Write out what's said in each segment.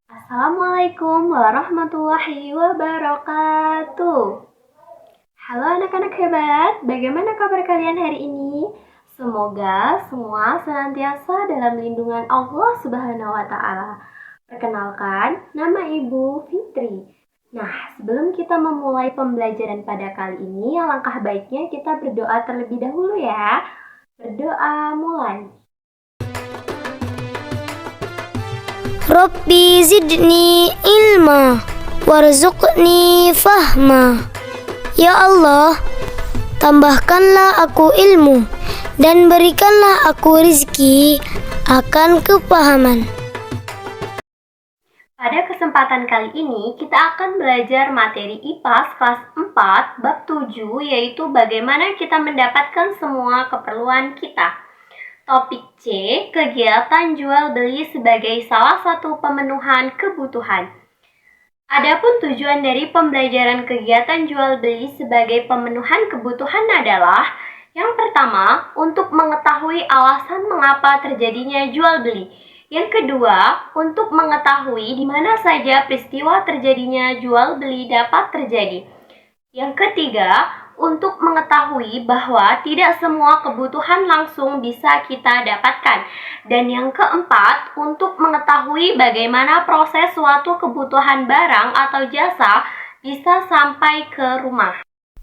Assalamualaikum warahmatullahi wabarakatuh. Halo anak-anak hebat, bagaimana kabar kalian hari ini? Semoga semua senantiasa dalam lindungan Allah Subhanahu wa Ta'ala. Perkenalkan, nama Ibu Fitri. Nah, sebelum kita memulai pembelajaran pada kali ini, alangkah baiknya kita berdoa terlebih dahulu ya. Berdoa mulai. Rabbi zidni ilma warzuqni fahma. Ya Allah, tambahkanlah aku ilmu dan berikanlah aku rizki akan kepahaman. Pada kesempatan kali ini kita akan belajar materi IPAS kelas 4 bab 7, yaitu bagaimana kita mendapatkan semua keperluan kita. Topik C, kegiatan jual beli sebagai salah satu pemenuhan kebutuhan. Adapun tujuan dari pembelajaran kegiatan jual beli sebagai pemenuhan kebutuhan adalah yang pertama, untuk mengetahui alasan mengapa terjadinya jual beli. Yang kedua, untuk mengetahui di mana saja peristiwa terjadinya jual beli dapat terjadi. Yang ketiga, untuk mengetahui bahwa tidak semua kebutuhan langsung bisa kita dapatkan. Dan yang keempat, untuk mengetahui bagaimana proses suatu kebutuhan barang atau jasa bisa sampai ke rumah.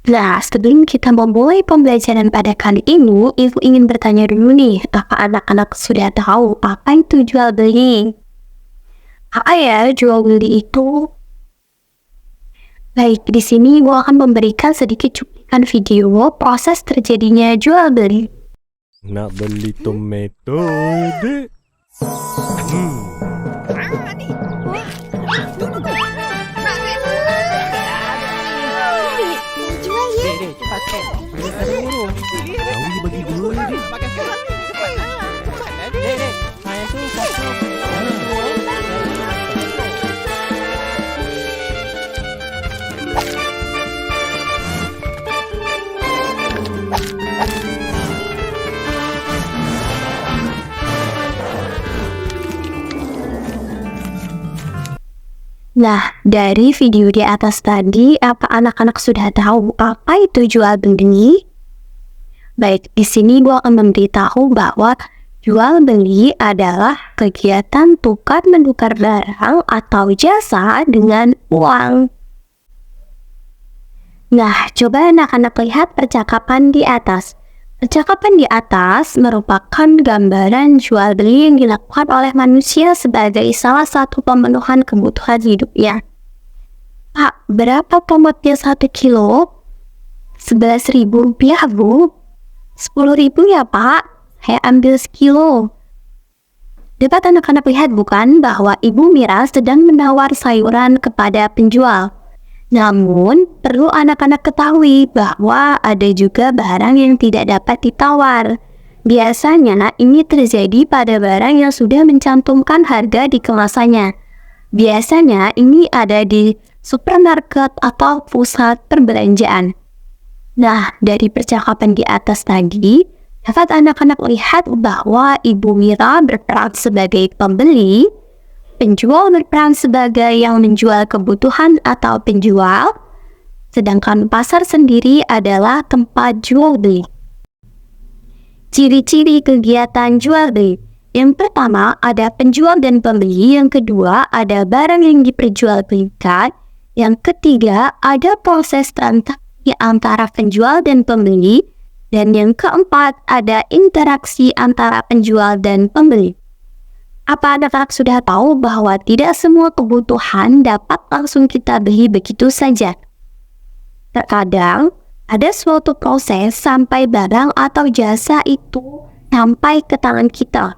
Nah, sebelum kita memulai pembelajaran pada kali ini, Ibu ingin bertanya dulu nih, apa anak-anak sudah tahu apa itu jual beli? Apa ya jual beli itu? Baik, di sini Ibu akan memberikan sedikit cuplikan video proses terjadinya jual beli. Nak beli tomato, dek? Tahu bagi dulu ni, dek. Saya tu satu. Nah, dari video di atas tadi, apa anak-anak sudah tahu apa itu jual beli? Baik, di sini gua akan memberitahu bahwa jual beli adalah kegiatan tukar menukar barang atau jasa dengan uang. Nah, coba anak-anak lihat percakapan di atas. Percakapan di atas merupakan gambaran jual beli yang dilakukan oleh manusia sebagai salah satu pemenuhan kebutuhan hidupnya. Pak, berapa tomatnya 1 kilo? 11.000 rupiah, Bu. 10.000 ya, Pak. Saya ambil sekilo. Dapat anak-anak lihat bukan bahwa Ibu Mira sedang menawar sayuran kepada penjual. Namun, perlu anak-anak ketahui bahwa ada juga barang yang tidak dapat ditawar. Biasanya, ini terjadi pada barang yang sudah mencantumkan harga di kemasannya. Biasanya, ini ada di supermarket atau pusat perbelanjaan. Nah, dari percakapan di atas tadi, dapat anak-anak lihat bahwa Ibu Mira berperan sebagai pembeli, penjual berperan sebagai yang menjual kebutuhan atau penjual, sedangkan pasar sendiri adalah tempat jual beli. Ciri-ciri kegiatan jual beli. Yang pertama ada penjual dan pembeli, yang kedua ada barang yang diperjualbelikan, yang ketiga ada proses transaksi antara penjual dan pembeli, dan yang keempat ada interaksi antara penjual dan pembeli. Apa anak-anak sudah tahu bahwa tidak semua kebutuhan dapat langsung kita beli begitu saja? Terkadang, ada suatu proses sampai barang atau jasa itu sampai ke tangan kita.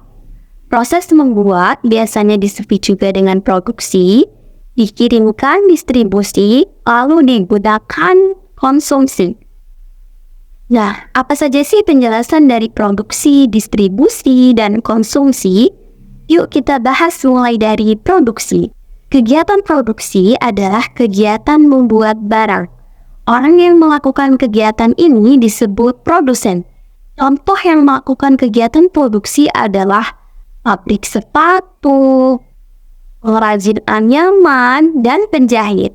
Proses membuat biasanya disebut juga dengan produksi, dikirimkan distribusi, lalu digunakan konsumsi. Nah, apa saja sih penjelasan dari produksi, distribusi, dan konsumsi? Yuk kita bahas mulai dari produksi. Kegiatan produksi adalah kegiatan membuat barang. Orang yang melakukan kegiatan ini disebut produsen. Contoh yang melakukan kegiatan produksi adalah pabrik sepatu, pengrajin anyaman, dan penjahit.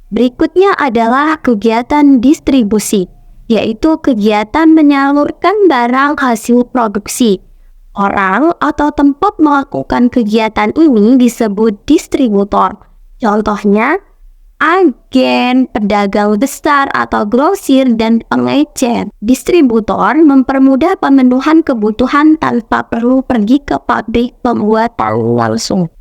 Berikutnya adalah kegiatan distribusi, yaitu kegiatan menyalurkan barang hasil produksi. Orang atau tempat melakukan kegiatan ini disebut distributor. Contohnya, agen, pedagang besar atau grosir, dan pengecer. Distributor mempermudah pemenuhan kebutuhan tanpa perlu pergi ke pabrik pembuat langsung.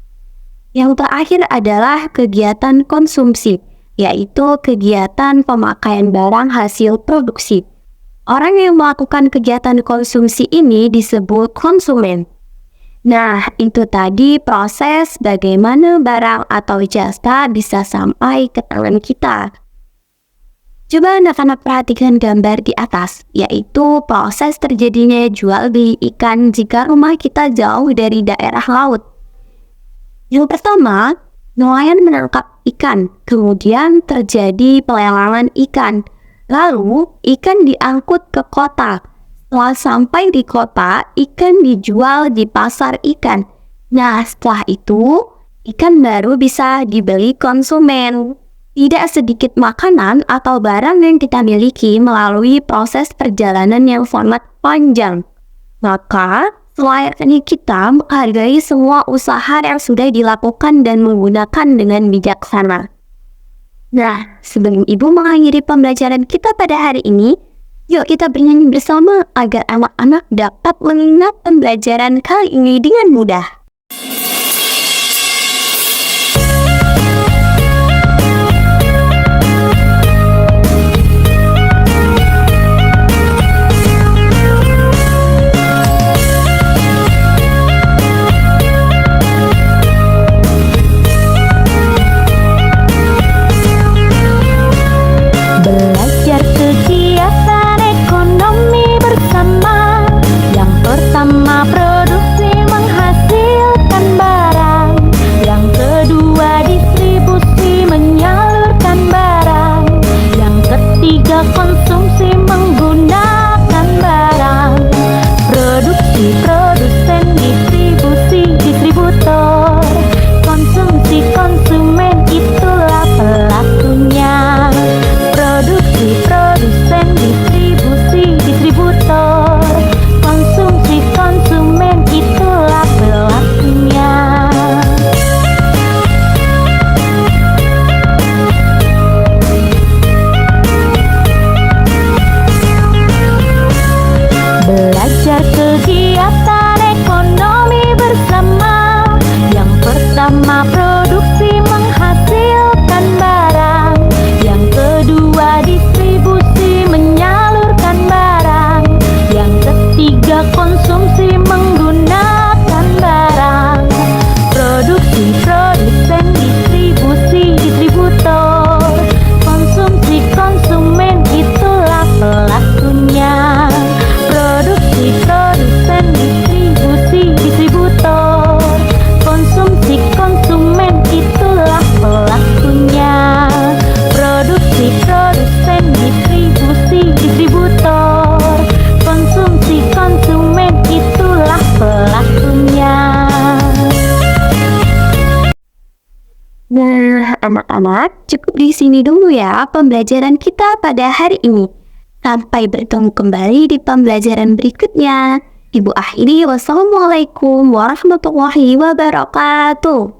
Yang terakhir adalah kegiatan konsumsi, yaitu kegiatan pemakaian barang hasil produksi. Orang yang melakukan kegiatan konsumsi ini disebut konsumen. Nah, itu tadi proses bagaimana barang atau jasa bisa sampai ke tangan kita. Coba anak-anak perhatikan gambar di atas, yaitu proses terjadinya jual beli ikan jika rumah kita jauh dari daerah laut. Yang pertama, nelayan menangkap ikan, kemudian terjadi pelelangan ikan. Lalu, ikan diangkut ke kota. Setelah sampai di kota, ikan dijual di pasar ikan. Nah, setelah itu, ikan baru bisa dibeli konsumen. Tidak sedikit makanan atau barang yang kita miliki melalui proses perjalanan yang sangat panjang. Maka, selayaknya kita menghargai semua usaha yang sudah dilakukan dan menggunakan dengan bijaksana. Nah, sebelum Ibu mengakhiri pembelajaran kita pada hari ini, yuk kita bernyanyi bersama agar anak-anak dapat mengingat pembelajaran kali ini dengan mudah. Belajar kegiatan ekonomi bersama. Yang pertama produksi menghasilkan barang. Yang kedua distribusi menyalurkan barang. Yang ketiga konsumsi menggunakan barang. Produksi, produsen, distribusi, distributor. Konsumsi, konsumen, itulah pelakunya. Produksi, produsen, distribusi, distributor. Konsumsi, konsumen, itulah pelakunya. Belajar kegiatan ekonomi bersama. Yang pertama produksi menghasilkan barang. Yang kedua distribusi menyalurkan barang. Yang ketiga konsumsi menggunakan barang. Produksi, produsen, distribusi, distributor. Konsumsi, konsumen, itulah pelakunya. Produksi, produsen, distribusi, distributor. Konsumsi, konsumen, itulah pelakunya. Produksi, produsen, distribusi, distributor. Konsumsi, konsumen, itulah pelakunya. Nah, anak-anak, cukup di sini dulu ya pembelajaran kita pada hari ini. Sampai bertemu kembali di pembelajaran berikutnya. Ibu akhiri, wassalamualaikum warahmatullahi wabarakatuh.